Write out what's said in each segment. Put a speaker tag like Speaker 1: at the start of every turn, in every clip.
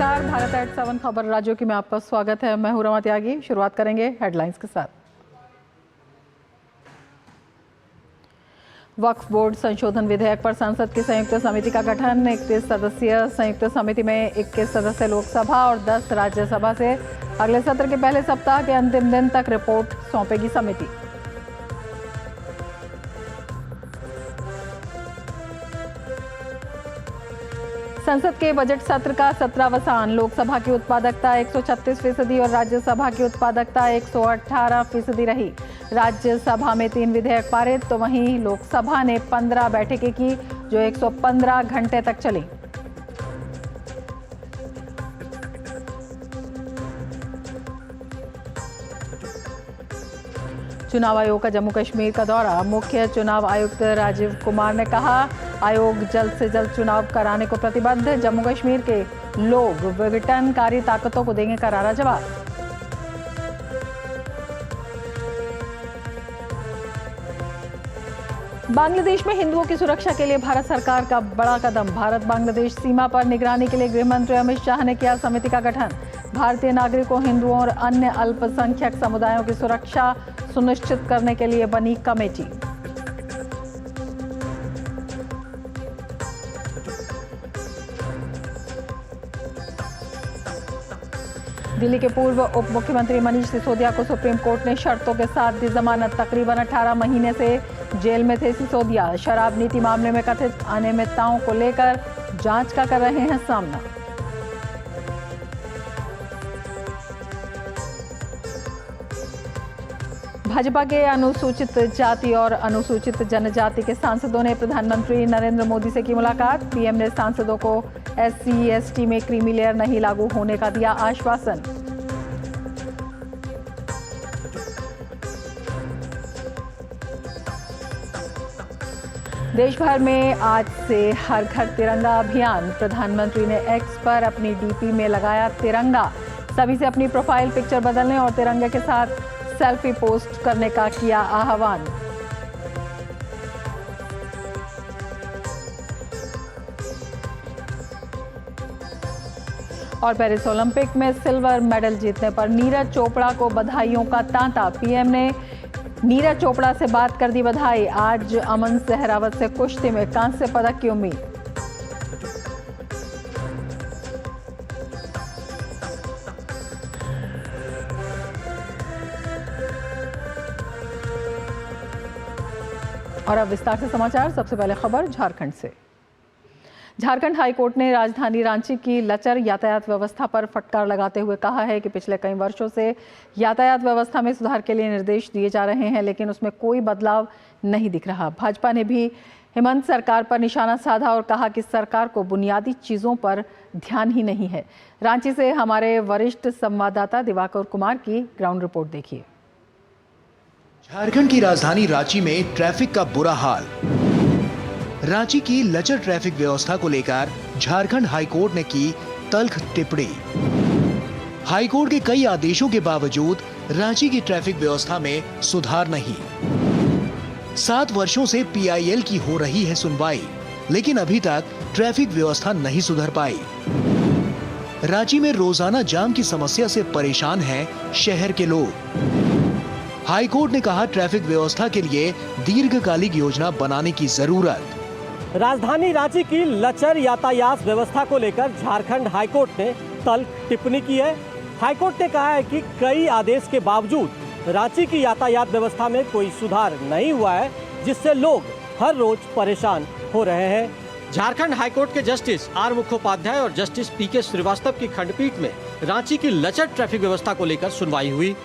Speaker 1: नमस्कार, भारत एट 7 खबर राज्यों की में आपका स्वागत है। मैं हूं रमा त्यागी। शुरुआत करेंगे हेडलाइंस के साथ। वक्फ बोर्ड संशोधन विधेयक पर संसद की संयुक्त समिति का गठन। 31 सदस्यीय संयुक्त समिति में 21 सदस्य लोकसभा और 10 राज्यसभा से अगले सत्र के पहले सप्ताह के अंतिम दिन तक रिपोर्ट सौंपेगी समिति। संसद के बजट सत्र का 17वां लोकसभा की उत्पादकता 136% और राज्यसभा की उत्पादकता 118% रही। राज्यसभा में 3 विधेयक पारित तो वहीं लोकसभा ने 15 बैठकें की जो 115 घंटे तक चली। चुनाव आयोग का जम्मू कश्मीर का दौरा। मुख्य चुनाव आयुक्त राजीव कुमार ने कहा, आयोग जल्द से जल्द चुनाव कराने को प्रतिबद्ध। जम्मू कश्मीर के लोग विघटनकारी ताकतों को देंगे करारा जवाब। बांग्लादेश में हिंदुओं की सुरक्षा के लिए भारत सरकार का बड़ा कदम। भारत बांग्लादेश सीमा पर निगरानी के लिए गृह मंत्री अमित शाह ने किया समिति का गठन। भारतीय नागरिकों, हिंदुओं और अन्य अल्पसंख्यक समुदायों की सुरक्षा सुनिश्चित करने के लिए बनी कमेटी। दिल्ली के पूर्व उप मुख्यमंत्री मनीष सिसोदिया को सुप्रीम कोर्ट ने शर्तों के साथ दी जमानत। तकरीबन 18 महीने से जेल में थे सिसोदिया। शराब नीति मामले में कथित अनियमितताओं को लेकर जांच का कर रहे हैं सामना। भाजपा के अनुसूचित जाति और अनुसूचित जनजाति के सांसदों ने प्रधानमंत्री नरेंद्र मोदी से की मुलाकात। पीएम ने सांसदों को SC/ST में क्रीमी लेयर नहीं लागू होने का दिया आश्वासन। देश भर में आज से हर घर तिरंगा अभियान। प्रधानमंत्री ने एक्स पर अपनी DP में लगाया तिरंगा। सभी से अपनी प्रोफाइल पिक्चर बदलने और तिरंगे के साथ सेल्फी पोस्ट करने का किया आह्वान। और पेरिस ओलंपिक में सिल्वर मेडल जीतने पर नीरज चोपड़ा को बधाइयों का तांता। पीएम ने नीरज चोपड़ा से बात कर दी बधाई। आज अमन सहरावत से कुश्ती में कांस्य पदक की उम्मीद। और अब विस्तार से समाचार। सबसे पहले खबर झारखंड से। झारखंड हाईकोर्ट ने राजधानी रांची की लचर यातायात व्यवस्था पर फटकार लगाते हुए कहा है कि पिछले कई वर्षों से यातायात व्यवस्था में सुधार के लिए निर्देश दिए जा रहे हैं, लेकिन उसमें कोई बदलाव नहीं दिख रहा। भाजपा ने भी हेमंत सरकार पर निशाना साधा और कहा कि सरकार को बुनियादी चीजों पर ध्यान ही नहीं है। रांची से हमारे वरिष्ठ संवाददाता दिवाकर कुमार की ग्राउंड रिपोर्ट देखिए।
Speaker 2: झारखंड की राजधानी रांची में ट्रैफिक का बुरा हाल। रांची की लचर ट्रैफिक व्यवस्था को लेकर झारखंड हाईकोर्ट ने की तल्ख टिप्पणी। हाईकोर्ट के कई आदेशों के बावजूद रांची की ट्रैफिक व्यवस्था में सुधार नहीं। 7 वर्षों से PIL की हो रही है सुनवाई, लेकिन अभी तक ट्रैफिक व्यवस्था नहीं सुधर पाई। रांची में रोजाना जाम की समस्या से परेशान हैं शहर के लोग। हाईकोर्ट ने कहा ट्रैफिक व्यवस्था के लिए दीर्घकालिक योजना बनाने की जरूरत।
Speaker 3: राजधानी रांची की लचर यातायात व्यवस्था को लेकर झारखंड हाईकोर्ट ने तल्ख टिप्पणी की है। हाईकोर्ट ने कहा है कि कई आदेश के बावजूद रांची की यातायात व्यवस्था में कोई सुधार नहीं हुआ है, जिससे लोग हर रोज परेशान हो रहे हैं। झारखंड हाईकोर्ट के जस्टिस R मुखोपाध्याय और जस्टिस PK श्रीवास्तव की खंडपीठ में रांची की लचर ट्रैफिक व्यवस्था को लेकर सुनवाई हुई।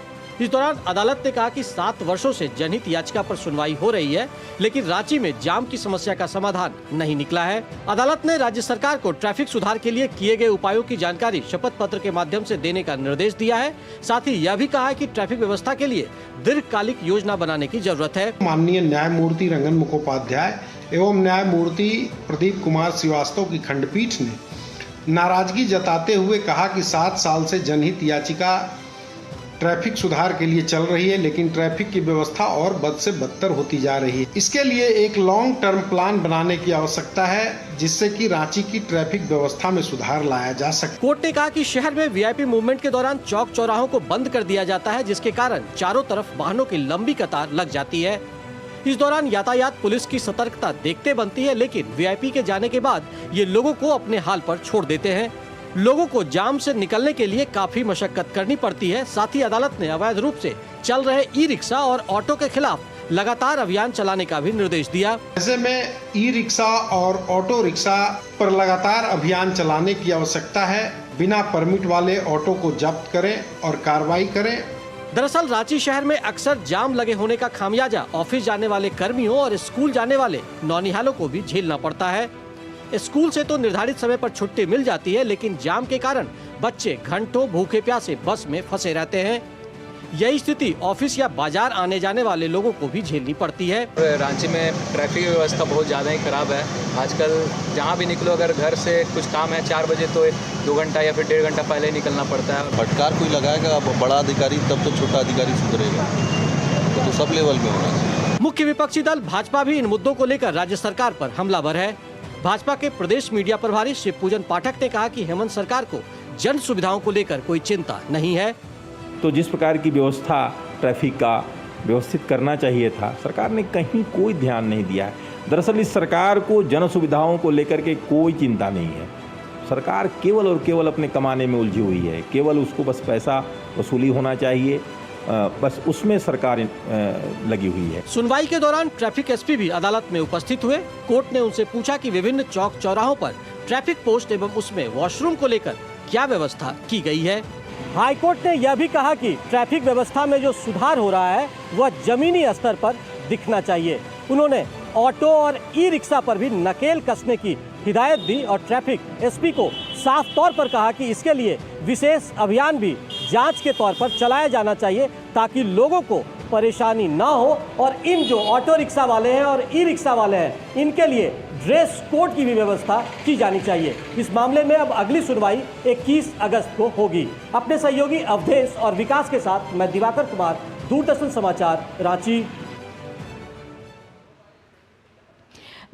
Speaker 3: इस दौरान अदालत ने कहा कि 7 वर्षों से जनहित याचिका पर सुनवाई हो रही है, लेकिन रांची में जाम की समस्या का समाधान नहीं निकला है। अदालत ने राज्य सरकार को ट्रैफिक सुधार के लिए किए गए उपायों की जानकारी शपथ पत्र के माध्यम से देने का निर्देश दिया है। साथ ही यह भी कहा है कि ट्रैफिक व्यवस्था के लिए दीर्घकालिक योजना बनाने की जरूरत है।
Speaker 4: माननीय न्यायमूर्ति रंजन मुखोपाध्याय एवं न्यायमूर्ति प्रदीप कुमार श्रीवास्तव की खंडपीठ ने नाराजगी जताते हुए कहा कि 7 साल से जनहित याचिका ट्रैफिक सुधार के लिए चल रही है, लेकिन ट्रैफिक की व्यवस्था और बद से बदतर होती जा रही है। इसके लिए एक लॉन्ग टर्म प्लान बनाने की आवश्यकता है, जिससे कि रांची की ट्रैफिक व्यवस्था में सुधार लाया जा सके।
Speaker 3: कोर्ट ने कहा कि शहर में वीआईपी मूवमेंट के दौरान चौक चौराहों को बंद कर दिया जाता है, जिसके कारण चारों तरफ वाहनों की लंबी कतार लग जाती है। इस दौरान यातायात पुलिस की सतर्कता देखते बनती है, लेकिन वीआईपी के जाने के बाद ये लोगों को अपने हाल पर छोड़ देते हैं। लोगों को जाम से निकलने के लिए काफी मशक्कत करनी पड़ती है। साथ ही अदालत ने अवैध रूप से चल रहे ई रिक्शा और ऑटो के खिलाफ लगातार अभियान चलाने का भी निर्देश दिया।
Speaker 4: ऐसे में ई रिक्शा और ऑटो रिक्शा पर लगातार अभियान चलाने की आवश्यकता है। बिना परमिट वाले ऑटो को जब्त करें और कार्रवाई करें।
Speaker 3: दरअसल रांची शहर में अक्सर जाम लगे होने का खामियाजा ऑफिस जाने वाले कर्मियों और स्कूल जाने वाले नौनिहालों को भी झेलना पड़ता है। स्कूल से तो निर्धारित समय पर छुट्टी मिल जाती है, लेकिन जाम के कारण बच्चे घंटों भूखे प्यासे बस में फंसे रहते हैं। यही स्थिति ऑफिस या बाजार आने जाने वाले लोगों को भी झेलनी पड़ती है।
Speaker 5: रांची में ट्रैफिक व्यवस्था बहुत ज़्यादा ही खराब है। आजकल जहाँ भी निकलो, अगर घर से कुछ काम है 4 बजे तो 2 घंटा या फिर 1.5 घंटा पहले निकलना पड़ता है।
Speaker 6: फटकार कोई लगाएगा बड़ा अधिकारी, तब तो छोटा अधिकारी सुधरेगा। तो सब लेवल में होना चाहिए।
Speaker 3: मुख्य विपक्षी दल भाजपा भी इन मुद्दों को लेकर राज्य सरकार पर हमलावर है। भाजपा के प्रदेश मीडिया प्रभारी शिव पूजन पाठक ने कहा कि हेमंत सरकार को जन सुविधाओं को लेकर कोई चिंता नहीं है।
Speaker 7: तो जिस प्रकार की व्यवस्था ट्रैफिक का व्यवस्थित करना चाहिए था, सरकार ने कहीं कोई ध्यान नहीं दिया है। दरअसल इस सरकार को जन सुविधाओं को लेकर के कोई चिंता नहीं है। सरकार केवल और केवल अपने कमाने में उलझी हुई है। केवल उसको बस पैसा वसूली होना चाहिए, बस उसमें सरकार लगी हुई है।
Speaker 3: सुनवाई के दौरान ट्रैफिक एसपी भी अदालत में उपस्थित हुए। कोर्ट ने उनसे पूछा कि विभिन्न चौक चौराहों पर ट्रैफिक पोस्ट एवं उसमें वॉशरूम को लेकर क्या व्यवस्था की गई है। हाईकोर्ट ने यह भी कहा कि ट्रैफिक व्यवस्था में जो सुधार हो रहा है वह जमीनी स्तर पर दिखना चाहिए। उन्होंने ऑटो और ई रिक्शा पर भी नकेल कसने की हिदायत दी और ट्रैफिक एसपी को साफ तौर पर कहा कि इसके लिए विशेष अभियान भी जांच के तौर पर चलाया जाना चाहिए, ताकि लोगों को परेशानी ना हो। और इन जो ऑटो रिक्शा वाले हैं और ई रिक्शा वाले हैं, इनके लिए ड्रेस कोड की भी व्यवस्था की जानी चाहिए। इस मामले में अब अगली सुनवाई 21 अगस्त को होगी। अपने सहयोगी अवधेश और विकास के साथ मैं दिवाकर कुमार, दूरदर्शन समाचार, रांची।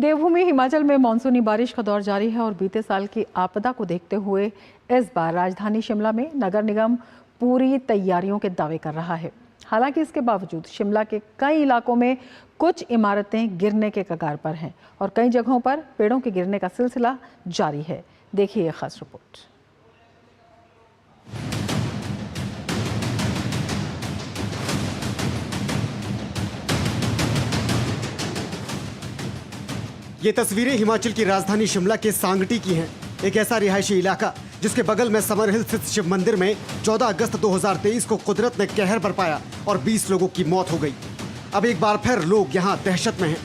Speaker 1: देवभूमि हिमाचल में मानसूनी बारिश का दौर जारी है और बीते साल की आपदा को देखते हुए इस बार राजधानी शिमला में नगर निगम पूरी तैयारियों के दावे कर रहा है। हालांकि इसके बावजूद शिमला के कई इलाकों में कुछ इमारतें गिरने के कगार पर हैं और कई जगहों पर पेड़ों के गिरने का सिलसिला जारी है। देखिए ये खास रिपोर्ट।
Speaker 8: ये तस्वीरें हिमाचल की राजधानी शिमला के सांगटी की हैं। एक ऐसा रिहायशी इलाका जिसके बगल में समर हिल स्थित शिव मंदिर में 14 अगस्त 2023 को कुदरत ने कहर बरपाया और 20 लोगों की मौत हो गई। अब एक बार फिर लोग यहाँ दहशत में हैं।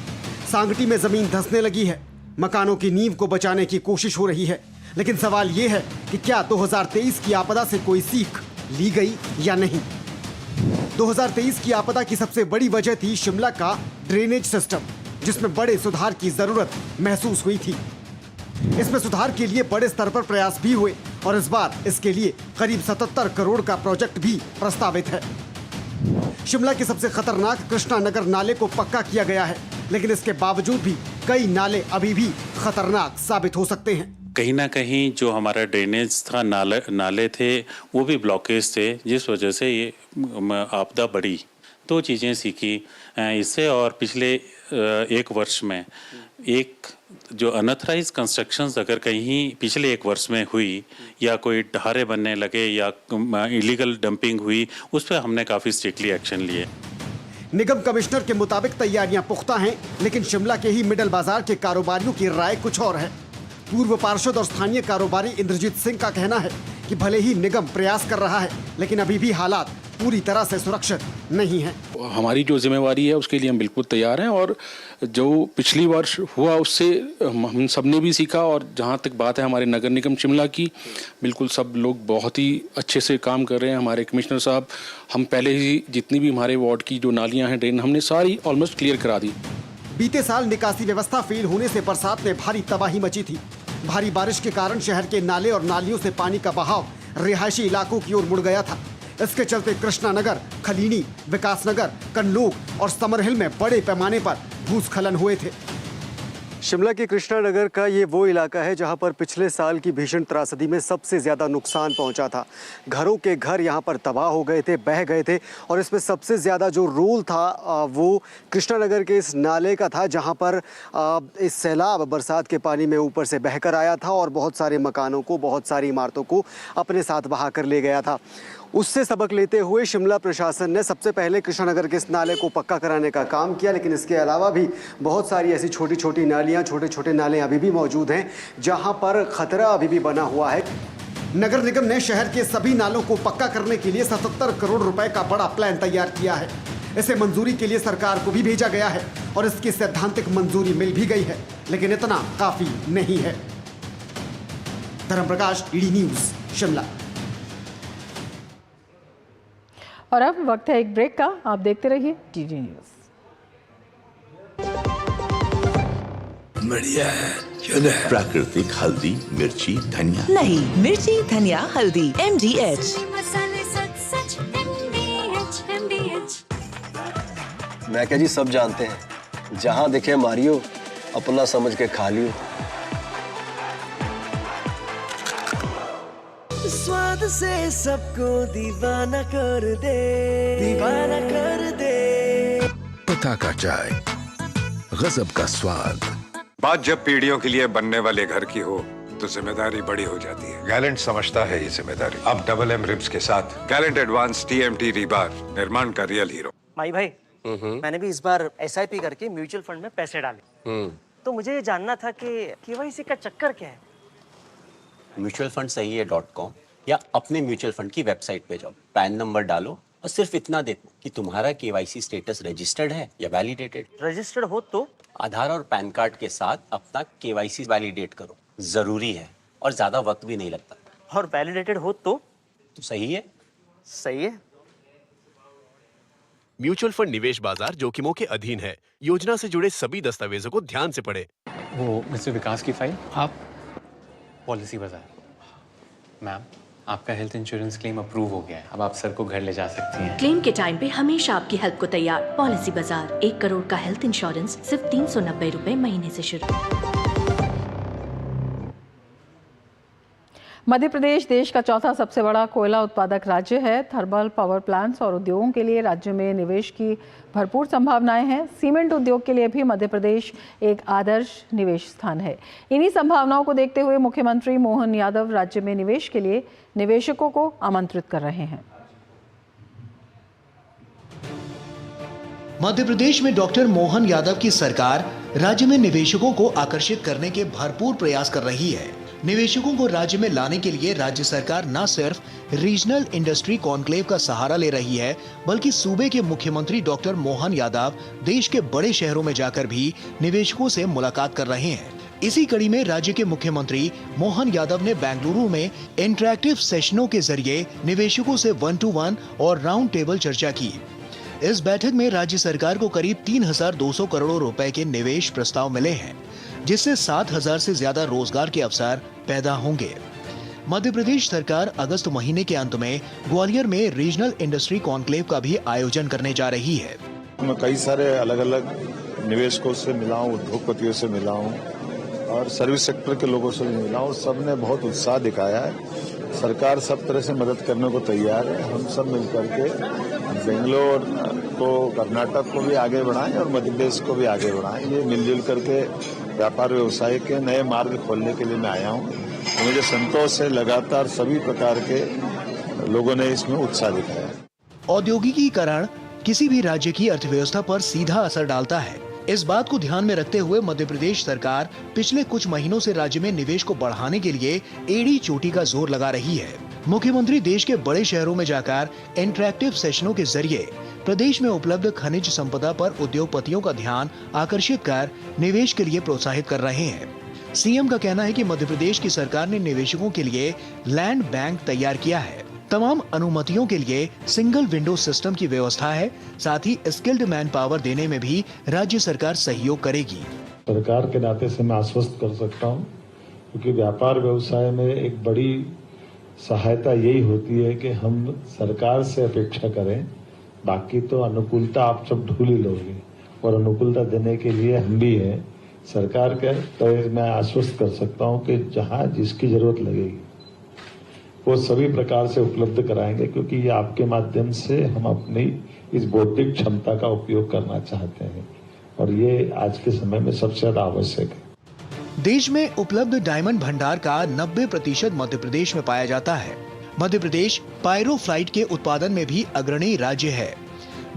Speaker 8: सांगटी में जमीन धंसने लगी है। मकानों की नींव को बचाने की कोशिश हो रही है, लेकिन सवाल ये है कि क्या 2023 की आपदा से कोई सीख ली गई या नहीं। 2023 की आपदा की सबसे बड़ी वजह थी शिमला का ड्रेनेज सिस्टम, जिसमें बड़े सुधार की जरूरत महसूस हुई थी। इसमें सुधार के लिए बड़े स्तर पर प्रयास भी हुए और इस बार इसके लिए करीब 77 करोड़ का प्रोजेक्ट भी प्रस्तावित है। शिमला के सबसे खतरनाक कृष्णा नगर नाले को पक्का किया गया है, लेकिन इसके बावजूद भी कई नाले अभी भी खतरनाक साबित हो सकते हैं।
Speaker 9: कहीं ना कहीं जो हमारा ड्रेनेज था, नाले थे, वो भी ब्लॉकेज थे, जिस वजह से ये आपदा बढ़ी। 2 चीज़ें सीखी इससे, और पिछले 1 वर्ष में एक जो अनऑथराइज कंस्ट्रक्शंस अगर कहीं पिछले 1 वर्ष में हुई या कोई ढारे बनने लगे या इलीगल डंपिंग हुई, उस पर हमने काफ़ी स्ट्रिक्टली एक्शन लिए।
Speaker 8: निगम कमिश्नर के मुताबिक तैयारियां पुख्ता हैं, लेकिन शिमला के ही मिडल बाजार के कारोबारियों की राय कुछ और है। पूर्व पार्षद और स्थानीय कारोबारी इंद्रजीत सिंह का कहना है कि भले ही निगम प्रयास कर रहा है, लेकिन अभी भी हालात पूरी तरह से सुरक्षित नहीं है।
Speaker 10: हमारी जो जिम्मेवारी है उसके लिए हम बिल्कुल तैयार हैं, और जो पिछली वर्ष हुआ उससे हम सब ने भी सीखा। और जहाँ तक बात है हमारे नगर निगम शिमला की, बिल्कुल सब लोग बहुत ही अच्छे से काम कर रहे हैं। हमारे कमिश्नर साहब, हम पहले ही जितनी भी हमारे वार्ड की जो नालियाँ हैं, ड्रेन, हमने सारी ऑलमोस्ट क्लियर करा दी।
Speaker 8: बीते साल निकासी व्यवस्था फेल होने से बरसात में भारी तबाही मची थी। भारी बारिश के कारण शहर के नाले और नालियों से पानी का बहाव रिहायशी इलाकों की ओर मुड़ गया था। इसके चलते कृष्णानगर, खलीनी, विकासनगर, कन्नौज और समरहिल में बड़े पैमाने पर भूस्खलन हुए थे। शिमला के कृष्णानगर का ये वो इलाका है जहां पर पिछले साल की भीषण त्रासदी में सबसे ज़्यादा नुकसान पहुंचा था। घरों के घर यहां पर तबाह हो गए थे, बह गए थे और इसमें सबसे ज़्यादा जो रोल था वो कृष्णानगर के इस नाले का था जहां पर इस सैलाब बरसात के पानी में ऊपर से बहकर आया था और बहुत सारे मकानों को, बहुत सारी इमारतों को अपने साथ बहा कर ले गया था। उससे सबक लेते हुए शिमला प्रशासन ने सबसे पहले कृष्णानगर के इस नाले को पक्का कराने का काम किया, लेकिन इसके अलावा भी बहुत सारी ऐसी छोटी छोटी नालियाँ, छोटे छोटे नाले अभी भी मौजूद हैं जहां पर खतरा अभी भी बना हुआ है। नगर निगम ने शहर के सभी नालों को पक्का करने के लिए 77 करोड़ रुपए का बड़ा प्लान तैयार किया है। इसे मंजूरी के लिए सरकार को भी भेजा गया है और इसकी सैद्धांतिक मंजूरी मिल भी गई है, लेकिन इतना काफी नहीं है। Dharmaprakash, ED news, Shimla.
Speaker 1: और अब वक्त है एक ब्रेक का। आप देखते रहिए टीडी न्यूज।
Speaker 11: बढ़िया है, प्राकृतिक हल्दी, मिर्ची, धनिया
Speaker 12: नहीं, मिर्ची, धनिया, हल्दी, MDH।
Speaker 13: मैं क्या जी, सब जानते हैं, जहां दिखे मारियो, अपना समझ के खा लियो।
Speaker 14: स्वाद से सबको दीवाना कर दे, दीवाना कर दे।
Speaker 11: पता का चाय, गजब का स्वाद।
Speaker 15: बात जब पीढ़ियों के लिए बनने वाले घर की हो तो जिम्मेदारी बड़ी हो जाती है। गैलेंट समझता है ये जिम्मेदारी। अब डबल M रिब्स के साथ गैलेंट एडवांस TMT रीबार, निर्माण का रियल हीरो।
Speaker 16: माई भाई, मैंने भी इस बार SIP करके म्यूचुअल फंड में पैसे डाले, तो मुझे ये जानना था कि KYC का चक्कर क्या है।
Speaker 17: म्यूचुअल फंड सही है .com या अपने म्यूचुअल फंड की वेबसाइट पे जाओ, पैन नंबर डालो और सिर्फ इतना देखो कि तुम्हारा KYC स्टेटस रजिस्टर्ड है या वैलिडेटेड।
Speaker 16: रजिस्टर्ड हो तो
Speaker 17: आधार और पैन कार्ड के साथ अपना KYC वैलिडेट करो, जरूरी है और ज्यादा वक्त भी नहीं लगता।
Speaker 16: और वैलिडेटेड हो तो
Speaker 17: सही है।
Speaker 16: सही है।
Speaker 18: म्यूचुअल फंड निवेश बाजार जोखिमों के अधीन है। योजना से जुड़े सभी दस्तावेजों को ध्यान से पढ़ें।
Speaker 5: वो मिस्टर विकास की फाइल आप पॉलिसी बाजार। मैम, आपका हेल्थ इंश्योरेंस क्लेम अप्रूव हो गया है, अब आप सर को घर ले जा सकती हैं।
Speaker 19: क्लेम के टाइम पे हमेशा आपकी हेल्प को तैयार। पॉलिसी बाजार, 1 करोड़ का हेल्थ इंश्योरेंस सिर्फ 390 रुपए महीने से शुरू।
Speaker 1: मध्य प्रदेश देश का चौथा सबसे बड़ा कोयला उत्पादक राज्य है। थर्मल पावर प्लांट्स और उद्योगों के लिए राज्य में निवेश की भरपूर संभावनाएं हैं। सीमेंट उद्योग के लिए भी मध्य प्रदेश एक आदर्श निवेश स्थान है। इन्हीं संभावनाओं को देखते हुए मुख्यमंत्री मोहन यादव राज्य में निवेश के लिए निवेशकों को आमंत्रित कर रहे हैं।
Speaker 2: मध्य प्रदेश में डॉक्टर मोहन यादव की सरकार राज्य में निवेशकों को आकर्षित करने के भरपूर प्रयास कर रही है। निवेशकों को राज्य में लाने के लिए राज्य सरकार न सिर्फ रीजनल इंडस्ट्री कॉन्क्लेव का सहारा ले रही है, बल्कि सूबे के मुख्यमंत्री डॉक्टर मोहन यादव देश के बड़े शहरों में जाकर भी निवेशकों से मुलाकात कर रहे हैं। इसी कड़ी में राज्य के मुख्यमंत्री मोहन यादव ने बेंगलुरु में इंटरैक्टिव सेशनों के जरिए निवेशकों से 1-to-1 और राउंड टेबल चर्चा की। इस बैठक में राज्य सरकार को करीब 3,200 करोड़ रुपए के निवेश प्रस्ताव मिले हैं, जिससे 7,000 से ज्यादा रोजगार के अवसर पैदा होंगे। मध्य प्रदेश सरकार अगस्त महीने के अंत में ग्वालियर में रीजनल इंडस्ट्री कॉन्क्लेव का भी आयोजन करने जा रही है।
Speaker 20: मैं कई सारे अलग अलग निवेशकों से मिला हूँ, उद्योगपतियों से मिला हूँ और सर्विस सेक्टर के लोगों से भी मिला हूँ। सबने बहुत उत्साह दिखाया है। सरकार सब तरह से मदद करने को तैयार है। हम सब मिलकर के बेंगलोर को, कर्नाटक को भी आगे बढ़ाएं और मध्य प्रदेश को भी आगे बढ़ाएं। ये मिलजुल करके व्यापार व्यवसाय के नए मार्ग खोलने के लिए मैं आया हूँ। मुझे संतोष है, लगातार सभी प्रकार के लोगों ने इसमें उत्साह दिखाया।
Speaker 2: औद्योगिकीकरण किसी भी राज्य की अर्थव्यवस्था पर सीधा असर डालता है। इस बात को ध्यान में रखते हुए मध्य प्रदेश सरकार पिछले कुछ महीनों से राज्य में निवेश को बढ़ाने के लिए एड़ी चोटी का जोर लगा रही है। मुख्यमंत्री देश के बड़े शहरों में जाकर इंटरैक्टिव सेशनों के जरिए प्रदेश में उपलब्ध खनिज संपदा पर उद्योगपतियों का ध्यान आकर्षित कर निवेश के लिए प्रोत्साहित कर रहे हैं। सीएम का कहना है कि मध्य प्रदेश की सरकार ने निवेशकों के लिए लैंड बैंक तैयार किया है। तमाम अनुमतियों के लिए सिंगल विंडो सिस्टम की व्यवस्था है। साथ ही स्किल्ड मैन पावर देने में भी राज्य सरकार सहयोग करेगी।
Speaker 20: सरकार के नाते से मैं आश्वस्त कर सकता हूं, क्योंकि व्यापार व्यवसाय में एक बड़ी सहायता यही होती है कि हम सरकार से अपेक्षा करें, बाकी तो अनुकूलता आप सब ढूंढ ही लोगे और अनुकूलता देने के लिए हम भी हैं। सरकार के तो मैं आश्वस्त कर सकता हूं कि जहां जिसकी जरूरत लगेगी वो सभी प्रकार से उपलब्ध कराएंगे, क्योंकि ये आपके माध्यम से हम अपनी इस बौद्धिक क्षमता का उपयोग करना चाहते हैं और ये आज के समय में सबसे ज्यादा आवश्यक है।
Speaker 2: देश में उपलब्ध डायमंड भंडार का 90% मध्य प्रदेश में पाया जाता है। मध्य प्रदेश पायरोफ्लाइट के उत्पादन में भी अग्रणी राज्य है।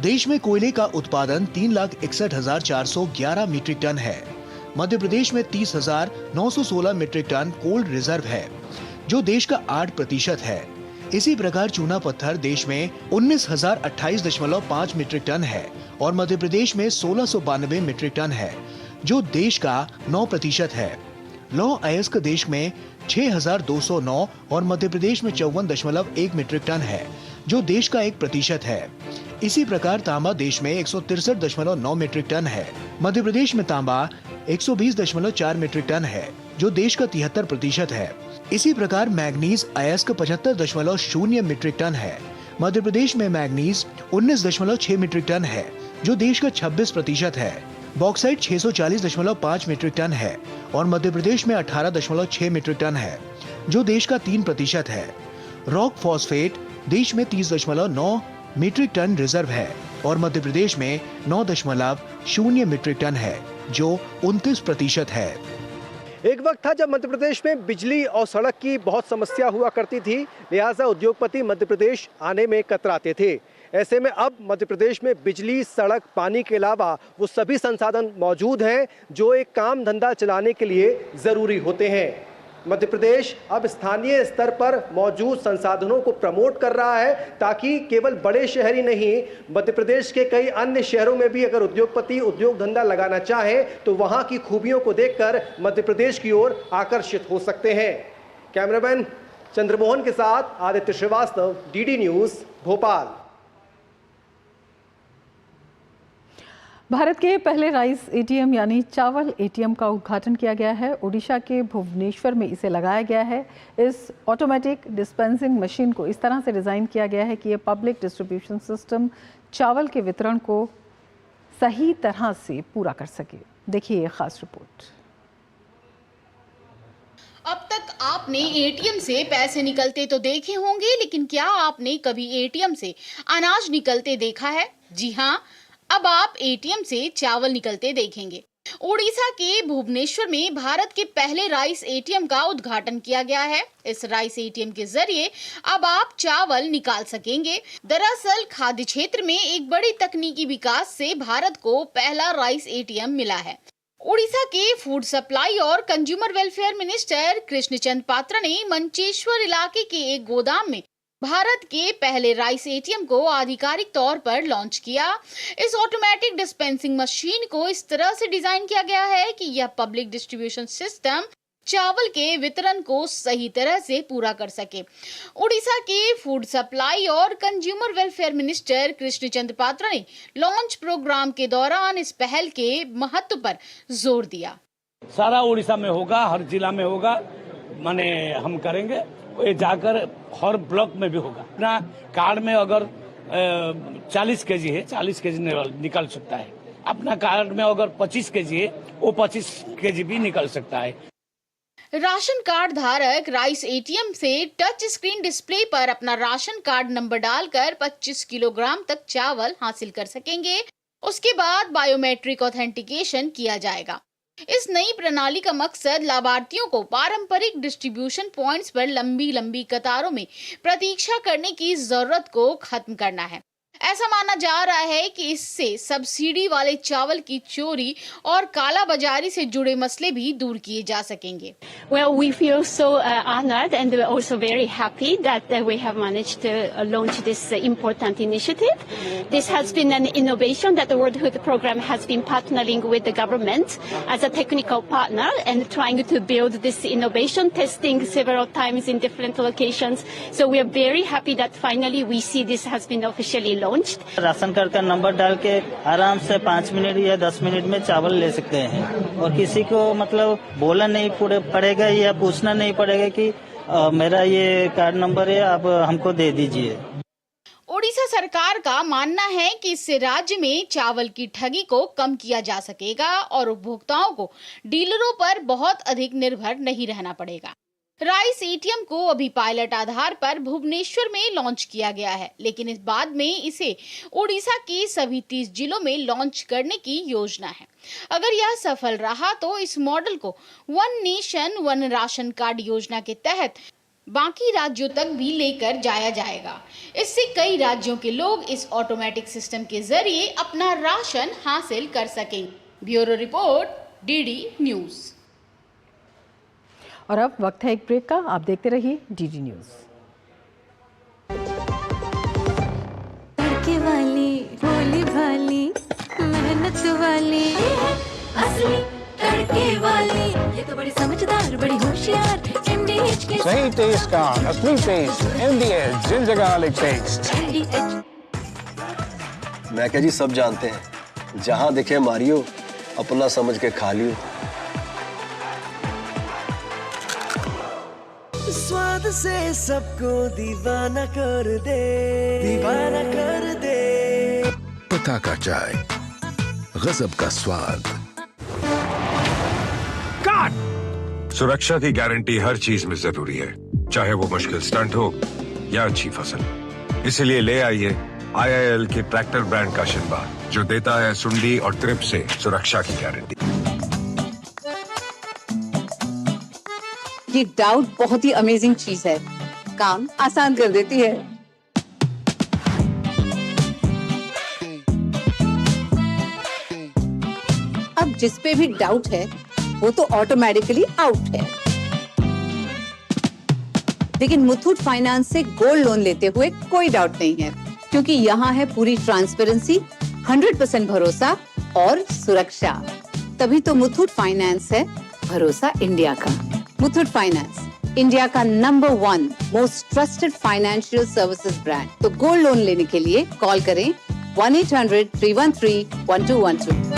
Speaker 2: देश में कोयले का उत्पादन 3,61,411 मीट्रिक टन है। मध्य प्रदेश में 30,916 मीट्रिक टन कोल्ड रिजर्व है, जो देश का 8% है। इसी प्रकार चूना पत्थर देश में 19,028.5 मीट्रिक टन है और मध्य प्रदेश में 1,692 मीट्रिक टन है, जो देश का 9% है। लौह अयस्क देश में 6,209 और मध्य प्रदेश में 54.1 मीट्रिक टन है, जो देश का 1% है। इसी प्रकार तांबा देश में 163.9 मीट्रिक टन है। मध्य प्रदेश में तांबा 120.4 मीट्रिक टन है, जो देश का 73% है। इसी प्रकार मैग्नीज अयस्क 75.0 मीट्रिक टन है। मध्य प्रदेश में मैग्नीज 19.6 मीट्रिक टन है, जो देश का 26% है। बॉक्साइट 640.5 मीट्रिक टन है और मध्य प्रदेश में 18.6 मीट्रिक टन है, जो देश का 3% है। रॉक फॉस्फेट देश में 30.9 मीट्रिक टन रिजर्व है और मध्य प्रदेश में 9.0 मीट्रिक टन है, जो 29% है।
Speaker 3: एक वक्त था जब मध्य प्रदेश में बिजली और सड़क की बहुत समस्या हुआ करती थी, लिहाजा उद्योगपति मध्य प्रदेश आने में कतराते थे। ऐसे में अब मध्य प्रदेश में बिजली, सड़क, पानी के अलावा वो सभी संसाधन मौजूद हैं जो एक काम धंधा चलाने के लिए ज़रूरी होते हैं। मध्य प्रदेश अब स्थानीय स्तर पर मौजूद संसाधनों को प्रमोट कर रहा है, ताकि केवल बड़े शहर ही नहीं, मध्य प्रदेश के कई अन्य शहरों में भी अगर उद्योगपति उद्योग धंधा लगाना चाहे तो वहां की खूबियों को देखकर मध्य प्रदेश की ओर आकर्षित हो सकते हैं। कैमरामैन चंद्रमोहन के साथ आदित्य श्रीवास्तव, डीडी न्यूज, भोपाल।
Speaker 1: भारत के पहले राइस एटीएम यानी चावल एटीएम का उद्घाटन किया गया है। ओडिशा के भुवनेश्वर में इसे लगाया गया है। इस ऑटोमेटिक डिस्पेंसिंग मशीन को इस तरह से डिज़ाइन किया गया है कि ये पब्लिक डिस्ट्रीब्यूशन सिस्टम चावल के वितरण को सही तरह से पूरा कर सके। देखिए ये खास रिपोर्ट।
Speaker 21: अब तक आपने एटीएम से पैसे निकलते तो देखे होंगे, लेकिन क्या आपने कभी एटीएम से अनाज निकलते देखा है? जी हाँ, अब आप एटीएम से चावल निकलते देखेंगे। ओडिशा के भुवनेश्वर में भारत के पहले राइस एटीएम का उद्घाटन किया गया है। इस राइस एटीएम के जरिए अब आप चावल निकाल सकेंगे। दरअसल खाद्य क्षेत्र में एक बड़ी तकनीकी विकास से भारत को पहला राइस एटीएम मिला है। ओडिशा के फूड सप्लाई और consumer welfare minister Krishnachand Patra ने मंचेश्वर इलाके के एक गोदाम में भारत के पहले राइस एटीएम को आधिकारिक तौर पर लॉन्च किया। इस ऑटोमेटिक डिस्पेंसिंग मशीन को इस तरह से डिजाइन किया गया है कि यह पब्लिक डिस्ट्रीब्यूशन सिस्टम चावल के वितरण को सही तरह से पूरा कर सके। ओडिशा के फूड सप्लाई और consumer welfare minister Krishnachand Patra ने लॉन्च प्रोग्राम के दौरान इस पहल के महत्व पर जोर दिया।
Speaker 22: सारा ओडिशा में होगा, हर जिला में होगा, माने हम करेंगे, ये जाकर हर ब्लॉक में भी होगा। अपना कार्ड में अगर 40 केजी है, 40 केजी निकल सकता है। अपना कार्ड में अगर 25 केजी है, वो 25 केजी भी निकल सकता है।
Speaker 21: राशन कार्ड धारक राइस एटीएम से टच स्क्रीन डिस्प्ले पर अपना राशन कार्ड नंबर डालकर 25 किलोग्राम तक चावल हासिल कर सकेंगे। उसके बाद बायोमेट्रिक ऑथेंटिकेशन किया जाएगा। इस नई प्रणाली का मकसद लाभार्थियों को पारंपरिक डिस्ट्रीब्यूशन पॉइंट्स पर लंबी लंबी कतारों में प्रतीक्षा करने की जरूरत को खत्म करना है। ऐसा माना जा रहा है कि इससे सब्सिडी वाले चावल की चोरी और काला बाजारी से जुड़े मसले भी दूर किए जा सकेंगे।
Speaker 23: Well, we feel so honored and we're also very happy that we have managed to launch this important initiative. This has been an innovation that the World Food Program has been partnering with the government as a technical partner and trying to build this innovation, testing several times in different locations. So we are very happy that finally we see this has been officially launched.
Speaker 4: launched.
Speaker 6: Ration card का number डाल के आराम से 5 minute या 10 minute में चावल ले सकते हैं और किसी को मतलब बोलना नहीं पड़ेगा या पूछना नहीं पड़ेगा कि मेरा ये कार्ड नंबर है, आप हमको दे दीजिए।
Speaker 21: ओडिशा सरकार का मानना है कि इससे राज्य में चावल की ठगी को कम किया जा सकेगा और उपभोक्ताओं को डीलरों पर बहुत अधिक निर्भर नहीं रहना पड़ेगा। राइस एटीएम को अभी पायलट आधार पर भुवनेश्वर में लॉन्च किया गया है, लेकिन इस बाद में इसे ओडिशा के सभी 30 जिलों में लॉन्च करने की योजना है। अगर यह सफल रहा तो इस मॉडल को one nation one ration card योजना के तहत बाकी राज्यों तक भी लेकर जाया जाएगा। इससे कई राज्यों के लोग इस ऑटोमेटिक सिस्टम के जरिए अपना राशन हासिल कर सकेंगे। Bureau report, DD news.
Speaker 1: और अब वक्त है एक ब्रेक का। आप देखते रहिए डीडी न्यूज।
Speaker 7: तड़के वाली, भोली भाली, मेहनत वाली, असली तड़के वाली, ये तो बड़ी समझदार, बड़ी होशियार, MDH के
Speaker 24: सही टेस्ट का असली taste, MDH ginger garlic paste.
Speaker 13: मैं क्या जी सब जानते हैं, जहां दिखे मारियो, अपना समझ के खा लियो।
Speaker 14: स्वाद से सबको दीवाना कर दे, दीवाना कर दे।
Speaker 11: पता का चाय, गजब का स्वाद।
Speaker 15: सुरक्षा की गारंटी हर चीज में जरूरी है, चाहे वो मुश्किल स्टंट हो या अच्छी फसल। इसलिए ले आइए IIL के ट्रैक्टर ब्रांड का शिनबा, जो देता है सुंडी और ट्रिप से सुरक्षा की गारंटी।
Speaker 25: ये डाउट बहुत ही अमेजिंग चीज है, काम आसान कर देती है। अब जिस पे भी डाउट है वो तो ऑटोमेटिकली आउट है। लेकिन मुथूट फाइनेंस से गोल्ड लोन लेते हुए कोई डाउट नहीं है, क्योंकि यहाँ है पूरी ट्रांसपेरेंसी, 100% भरोसा और सुरक्षा। तभी तो मुथूट फाइनेंस है भरोसा इंडिया का। मुथूट फाइनेंस, इंडिया का number 1 most trusted financial services brand. तो गोल्ड लोन लेने के लिए कॉल करें 1-800-313-1212।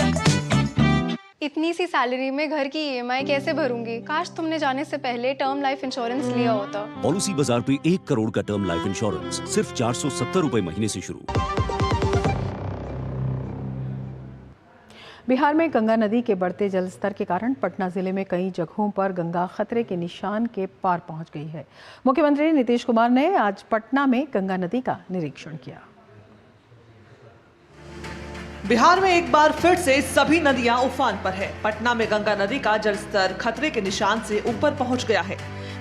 Speaker 26: इतनी सी सैलरी में घर की EMI कैसे भरूंगी? काश तुमने जाने से पहले टर्म लाइफ इंश्योरेंस लिया होता।
Speaker 27: पॉलिसी बाजार पे 1 करोड़ का टर्म लाइफ इंश्योरेंस सिर्फ 470 रुपए महीने से शुरू।
Speaker 1: बिहार में गंगा नदी के बढ़ते जलस्तर के कारण पटना जिले में कई जगहों पर गंगा खतरे के निशान के पार पहुंच गई है। मुख्यमंत्री नीतीश कुमार ने आज पटना में गंगा नदी का निरीक्षण किया।
Speaker 28: बिहार में एक बार फिर से सभी नदियां उफान पर है। पटना में गंगा नदी का जलस्तर खतरे के निशान से ऊपर पहुंच गया है।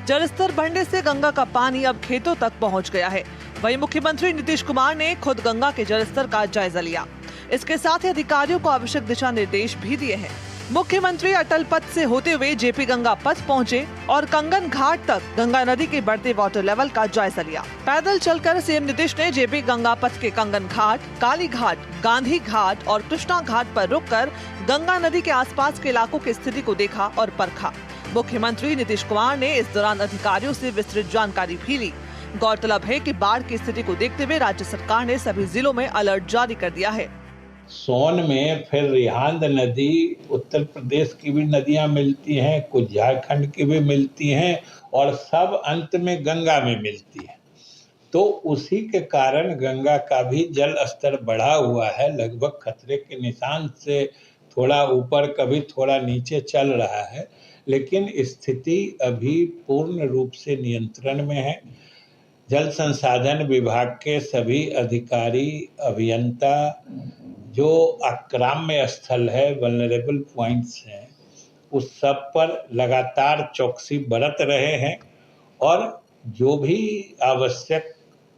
Speaker 28: जलस्तर बढ़ने से गंगा का पानी अब खेतों तक पहुंच गया है। वहीं मुख्यमंत्री नीतीश कुमार ने खुद गंगा के जलस्तर का जायजा लिया। इसके साथ ही अधिकारियों को आवश्यक दिशा निर्देश भी दिए हैं। मुख्यमंत्री अटल पथ से होते हुए जेपी गंगा पथ पहुंचे और कंगन घाट तक गंगा नदी के बढ़ते वाटर लेवल का जायजा लिया। पैदल चलकर सीएम नीतीश ने जेपी गंगा पथ के कंगन घाट, काली घाट, गांधी घाट और कृष्णा घाट पर रुककर गंगा नदी के आसपास के इलाकों की स्थिति को देखा और परखा। मुख्यमंत्री नीतीश कुमार ने इस दौरान अधिकारियों से विस्तृत जानकारी भी ली। गौरतलब है कि बाढ़ की स्थिति को देखते हुए राज्य सरकार ने सभी जिलों में अलर्ट जारी कर दिया है।
Speaker 29: सोन में फिर रिहांद नदी, उत्तर प्रदेश की भी नदियां मिलती हैं, कुछ झारखंड की भी मिलती हैं और सब अंत में गंगा में मिलती है। तो उसी के कारण गंगा का भी जल स्तर बढ़ा हुआ है, लगभग खतरे के निशान से थोड़ा ऊपर, कभी थोड़ा नीचे चल रहा है, लेकिन स्थिति अभी पूर्ण रूप से नियंत्रण में है। जल संसाधन विभाग के सभी अधिकारी, अभियंता, जो आक्राम्य स्थल है, वल्नरेबल पॉइंट्स हैं, उस सब पर लगातार चौकसी बरत रहे हैं और जो भी आवश्यक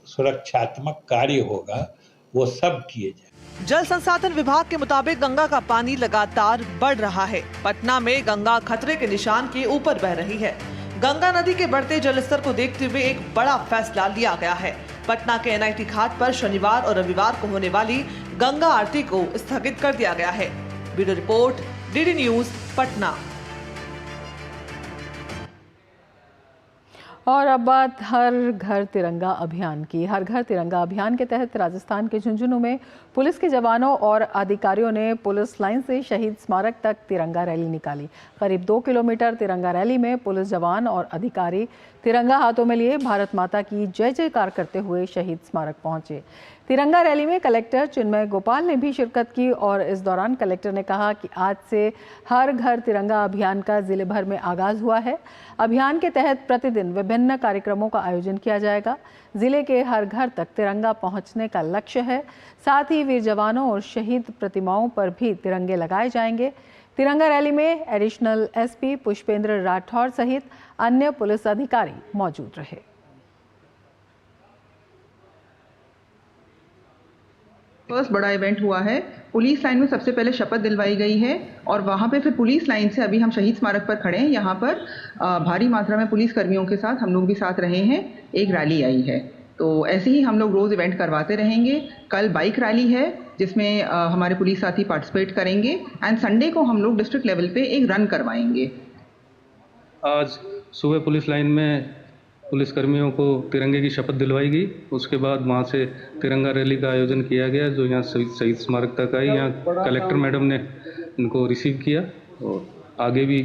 Speaker 29: सुरक्षात्मक कार्य होगा वो सब किए जाए।
Speaker 28: जल संसाधन विभाग के मुताबिक गंगा का पानी लगातार बढ़ रहा है। पटना में गंगा खतरे के निशान के ऊपर बह रही है। गंगा नदी के बढ़ते जलस्तर को देखते हुए एक बड़ा फैसला लिया गया है। पटना के NIT घाट पर शनिवार और रविवार को होने वाली गंगा आरती को स्थगित कर दिया गया है। Bureau report, DD news, Patna.
Speaker 1: और अब बात हर घर तिरंगा अभियान की। हर घर तिरंगा अभियान के तहत राजस्थान के झुंझुनू में पुलिस के जवानों और अधिकारियों ने पुलिस लाइन से शहीद स्मारक तक तिरंगा रैली निकाली। करीब 2 किलोमीटर तिरंगा रैली में पुलिस जवान और अधिकारी तिरंगा हाथों में लिए भारत माता की जय जयकार करते हुए शहीद स्मारक पहुंचे। तिरंगा रैली में कलेक्टर चिन्मय गोपाल ने भी शिरकत की और इस दौरान कलेक्टर ने कहा कि आज से हर घर तिरंगा अभियान का जिले भर में आगाज हुआ है। अभियान के तहत प्रतिदिन विभिन्न कार्यक्रमों का आयोजन किया जाएगा। जिले के हर घर तक तिरंगा पहुंचने का लक्ष्य है। साथ ही वीर जवानों और शहीद प्रतिमाओं पर भी तिरंगे लगाए जाएंगे। तिरंगा रैली में एडिशनल एसपी पुष्पेंद्र राठौर सहित अन्य पुलिस अधिकारी मौजूद रहे।
Speaker 4: फर्स्ट बड़ा इवेंट हुआ है। पुलिस लाइन में सबसे पहले शपथ दिलवाई गई है और वहाँ पे फिर पुलिस लाइन से अभी हम शहीद स्मारक पर खड़े हैं। यहाँ पर भारी मात्रा में पुलिस कर्मियों के साथ हम लोग भी साथ रहे हैं। एक रैली आई है, तो ऐसे ही हम लोग रोज इवेंट करवाते रहेंगे। कल बाइक रैली है जिसमें हमारे पुलिस साथी पार्टिसिपेट करेंगे एंड संडे को हम लोग डिस्ट्रिक्ट लेवल पे एक रन करवाएंगे।
Speaker 5: आज सुबह पुलिस लाइन में पुलिस कर्मियों को तिरंगे की शपथ दिलवाई गई। उसके बाद वहाँ से तिरंगा रैली का आयोजन किया गया जो यहाँ शहीद स्मारक तक आई। यहाँ कलेक्टर मैडम ने इनको रिसीव किया और आगे भी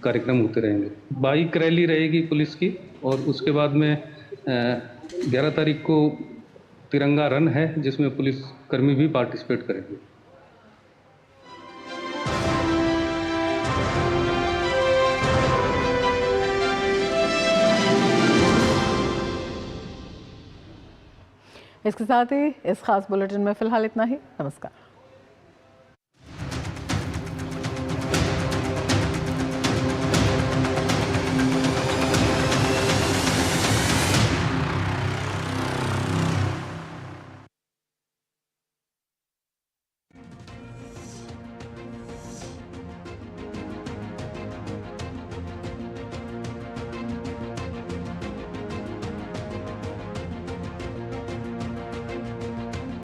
Speaker 5: कार्यक्रम होते रहेंगे। बाइक रैली रहेगी पुलिस की और उसके बाद में 11 तारीख को तिरंगा रन है जिसमें पुलिस कर्मी भी पार्टिसिपेट करेंगे।
Speaker 1: इसके साथ ही इस खास बुलेटिन में फिलहाल इतना ही। नमस्कार।